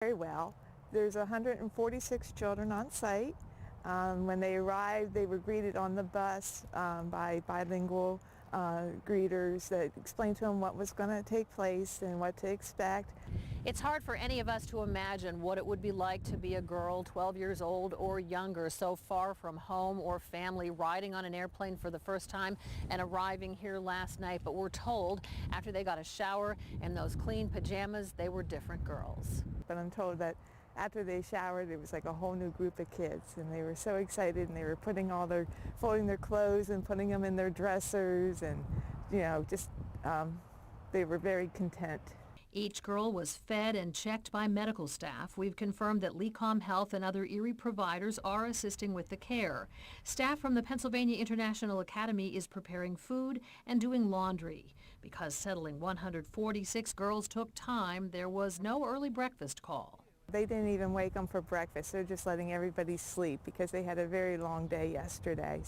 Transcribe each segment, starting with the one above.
Very well. There's 146 children on site. When they arrived, they were greeted on the bus by bilingual greeters that explained to them what was going to take place and what to expect. It's hard for any of us to imagine what it would be like to be a girl 12 years old or younger, so far from home or family, riding on an airplane for the first time and arriving here last night. But we're told after they got a shower and those clean pajamas, they were different girls. But I'm told that after they showered, it was like a whole new group of kids, and they were so excited, and they were folding their clothes and putting them in their dressers, and they were very content. Each girl was fed and checked by medical staff. We've confirmed that LECOM Health and other Erie providers are assisting with the care. Staff from the Pennsylvania International Academy is preparing food and doing laundry. Because settling 146 girls took time, there was no early breakfast call. They didn't even wake them for breakfast. They're just letting everybody sleep because they had a very long day yesterday.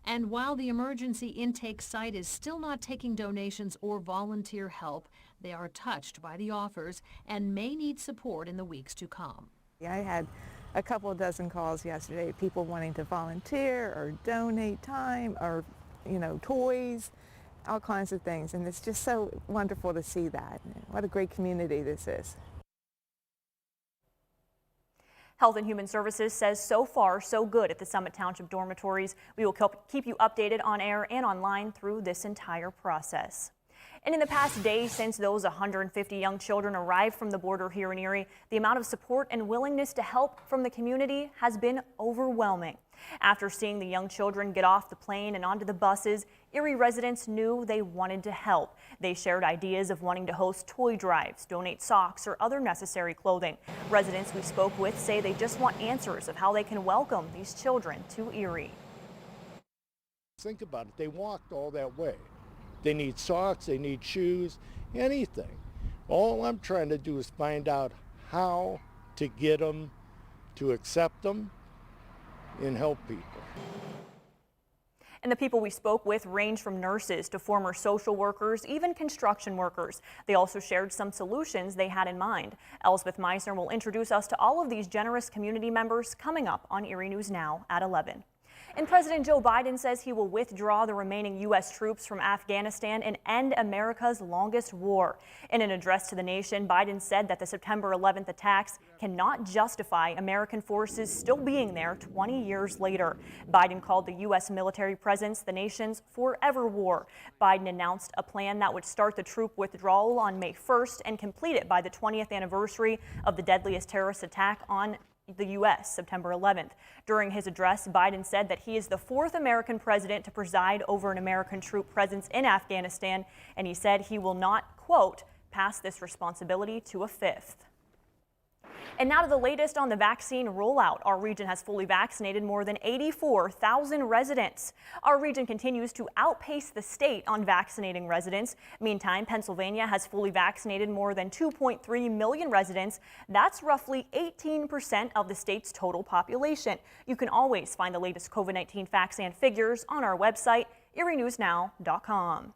And while the emergency intake site is still not taking donations or volunteer help, they are touched by the offers and may need support in the weeks to come. I had a couple dozen calls yesterday, people wanting to volunteer or donate time or, toys, all kinds of things. And it's just so wonderful to see that. What a great community this is. Health and Human Services says so far so good at the Summit Township dormitories. We will keep you updated on air and online through this entire process. And in the past day since those 150 young children arrived from the border here in Erie, the amount of support and willingness to help from the community has been overwhelming. After seeing the young children get off the plane and onto the buses, Erie residents knew they wanted to help. They shared ideas of wanting to host toy drives, donate socks, or other necessary clothing. Residents we spoke with say they just want answers of how they can welcome these children to Erie. Think about it. They walked all that way. They need socks, they need shoes, anything. All I'm trying to do is find out how to get them to accept them and help people. And the people we spoke with range from nurses to former social workers, even construction workers. They also shared some solutions they had in mind. Elspeth Meisner will introduce us to all of these generous community members coming up on Erie News Now at 11. And President Joe Biden says he will withdraw the remaining U.S. troops from Afghanistan and end America's longest war. In an address to the nation, Biden said that the September 11th attacks cannot justify American forces still being there 20 years later. Biden called the U.S. military presence the nation's forever war. Biden announced a plan that would start the troop withdrawal on May 1st and complete it by the 20th anniversary of the deadliest terrorist attack on the U.S., September 11th. During his address, Biden said that he is the fourth American president to preside over an American troop presence in Afghanistan, and he said he will not, quote, pass this responsibility to a fifth. And now to the latest on the vaccine rollout. Our region has fully vaccinated more than 84,000 residents. Our region continues to outpace the state on vaccinating residents. Meantime, Pennsylvania has fully vaccinated more than 2.3 million residents. That's roughly 18% of the state's total population. You can always find the latest COVID-19 facts and figures on our website, erienewsnow.com.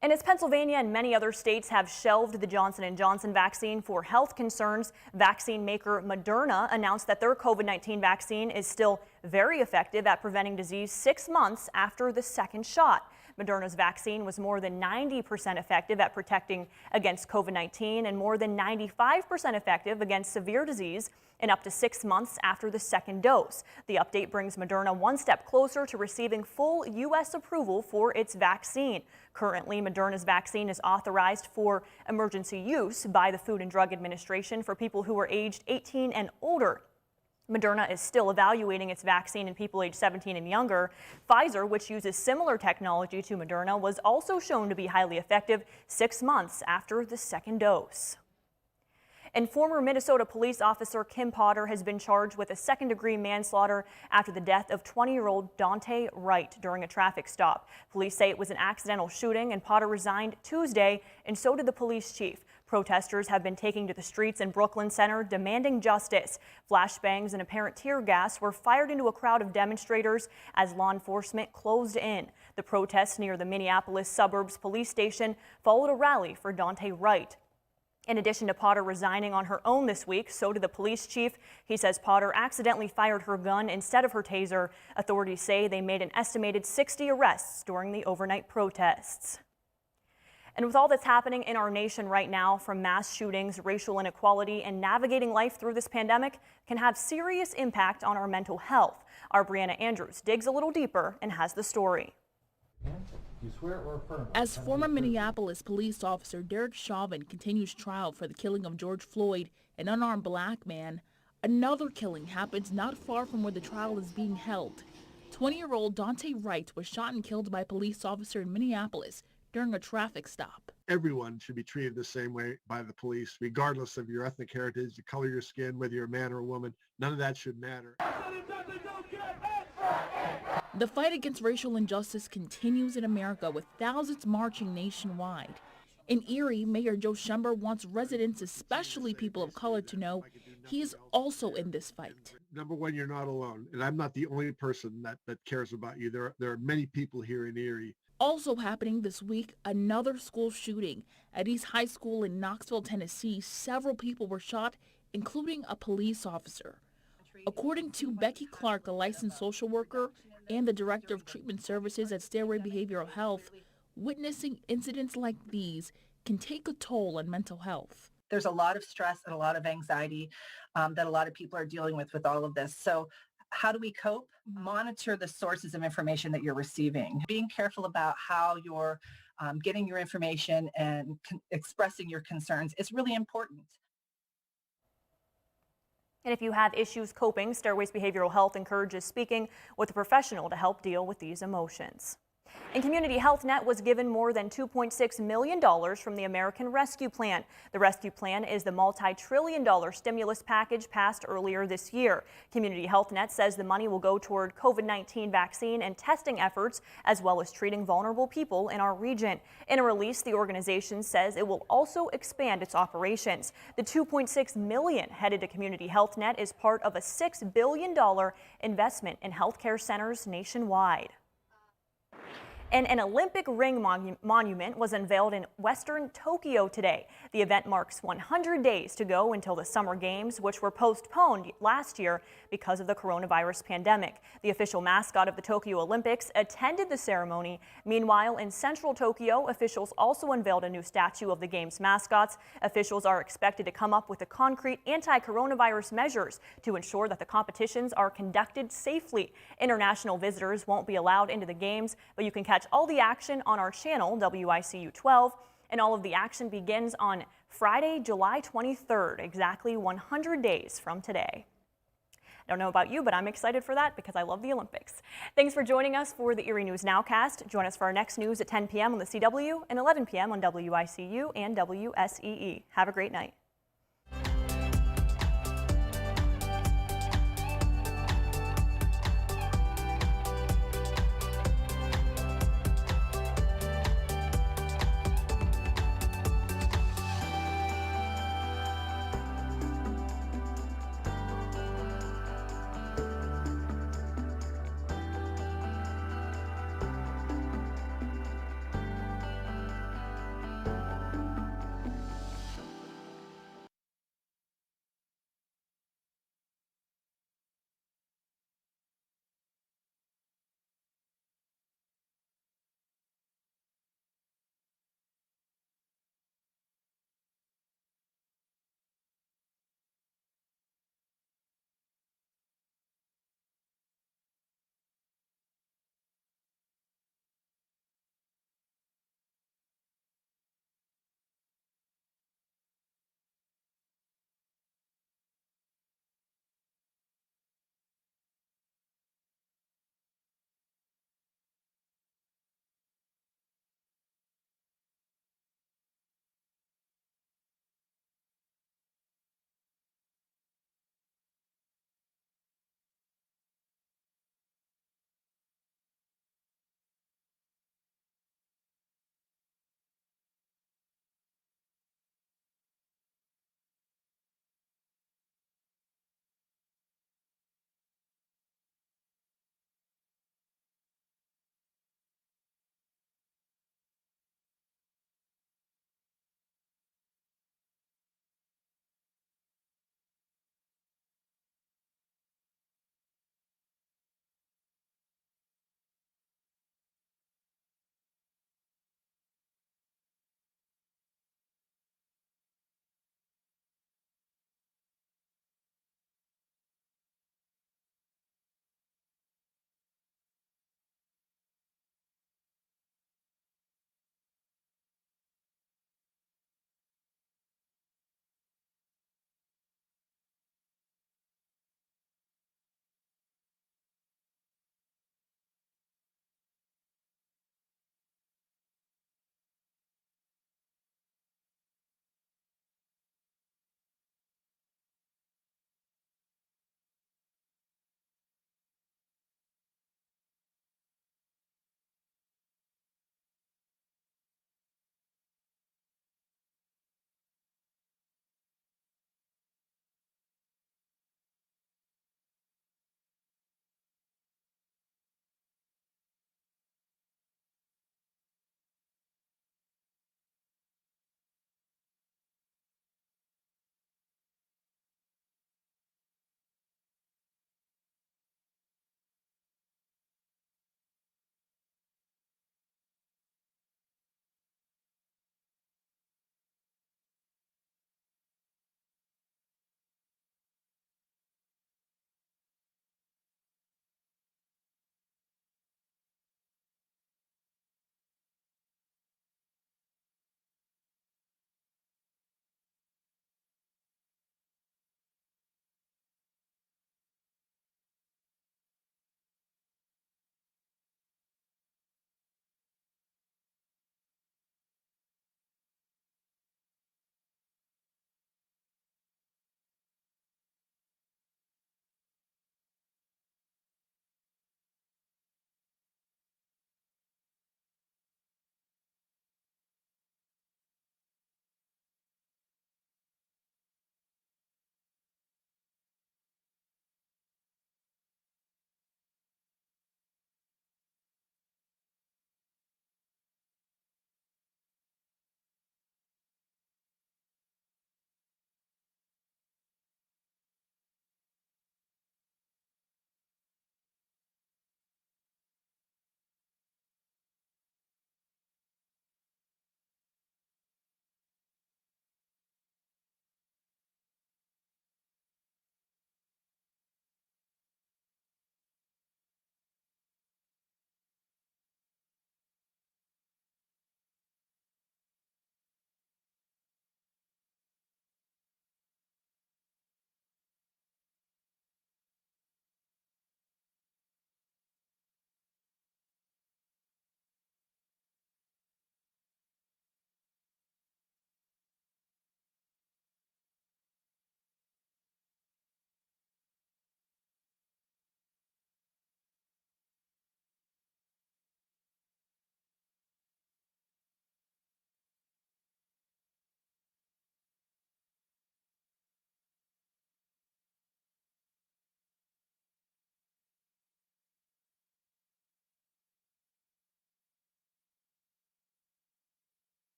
And as Pennsylvania and many other states have shelved the Johnson & Johnson vaccine for health concerns, vaccine maker Moderna announced that their COVID-19 vaccine is still very effective at preventing disease 6 months after the second shot. Moderna's vaccine was more than 90% effective at protecting against COVID-19 and more than 95% effective against severe disease in up to 6 months after the second dose. The update brings Moderna one step closer to receiving full U.S. approval for its vaccine. Currently, Moderna's vaccine is authorized for emergency use by the Food and Drug Administration for people who are aged 18 and older. Moderna is still evaluating its vaccine in people aged 17 and younger. Pfizer, which uses similar technology to Moderna, was also shown to be highly effective 6 months after the second dose. And former Minnesota police officer Kim Potter has been charged with a second-degree manslaughter after the death of 20-year-old Dante Wright during a traffic stop. Police say it was an accidental shooting, and Potter resigned Tuesday, and so did the police chief. Protesters have been taking to the streets in Brooklyn Center demanding justice. Flashbangs and apparent tear gas were fired into a crowd of demonstrators as law enforcement closed in. The protests near the Minneapolis suburbs police station followed a rally for Dante Wright. In addition to Potter resigning on her own this week, so did the police chief. He says Potter accidentally fired her gun instead of her taser. Authorities say they made an estimated 60 arrests during the overnight protests. And with all that's happening in our nation right now, from mass shootings, racial inequality, and navigating life through this pandemic, can have serious impact on our mental health. Our Brianna Andrews digs a little deeper and has the story. You swear or affirm? As former Minneapolis police officer Derek Chauvin continues trial for the killing of George Floyd, an unarmed black man, another killing happens not far from where the trial is being held. 20-year-old Dante Wright was shot and killed by a police officer in Minneapolis during a traffic stop. Everyone should be treated the same way by the police, regardless of your ethnic heritage, the color of your skin, whether you're a man or a woman. None of that should matter. The fight against racial injustice continues in America, with thousands marching nationwide. In Erie, Mayor Joe Schember wants residents, especially people of color, to know he is also in this fight. Number one, you're not alone, and I'm not the only person that cares about you. There are many people here in Erie. Also happening this week, another school shooting. At East High School in Knoxville, Tennessee, several people were shot, including a police officer. According to Becky Clark, a licensed social worker and the director of treatment services at Stairway Behavioral Health, witnessing incidents like these can take a toll on mental health. There's a lot of stress and a lot of anxiety that a lot of people are dealing with all of this. So how do we cope? Monitor the sources of information that you're receiving. Being careful about how you're getting your information and expressing your concerns is really important. And if you have issues coping, Stairways Behavioral Health encourages speaking with a professional to help deal with these emotions. And Community Health Net was given more than $2.6 million from the American Rescue Plan. The Rescue Plan is the multi-trillion-dollar stimulus package passed earlier this year. Community Health Net says the money will go toward COVID-19 vaccine and testing efforts, as well as treating vulnerable people in our region. In a release, the organization says it will also expand its operations. The $2.6 million headed to Community Health Net is part of a $6 billion investment in healthcare centers nationwide. And an Olympic ring monument was unveiled in Western Tokyo today. The event marks 100 days to go until the Summer Games, which were postponed last year because of the coronavirus pandemic. The official mascot of the Tokyo Olympics attended the ceremony. Meanwhile, in central Tokyo, officials also unveiled a new statue of the Games mascots. Officials are expected to come up with the concrete anti-coronavirus measures to ensure that the competitions are conducted safely. International visitors won't be allowed into the Games, but you can catch all the action on our channel, WICU 12, and all of the action begins on Friday, July 23rd, exactly 100 days from today. I don't know about you, but I'm excited for that because I love the Olympics. Thanks for joining us for the Erie News Nowcast. Join us for our next news at 10 p.m. on the CW and 11 p.m. on WICU and WSEE. Have a great night.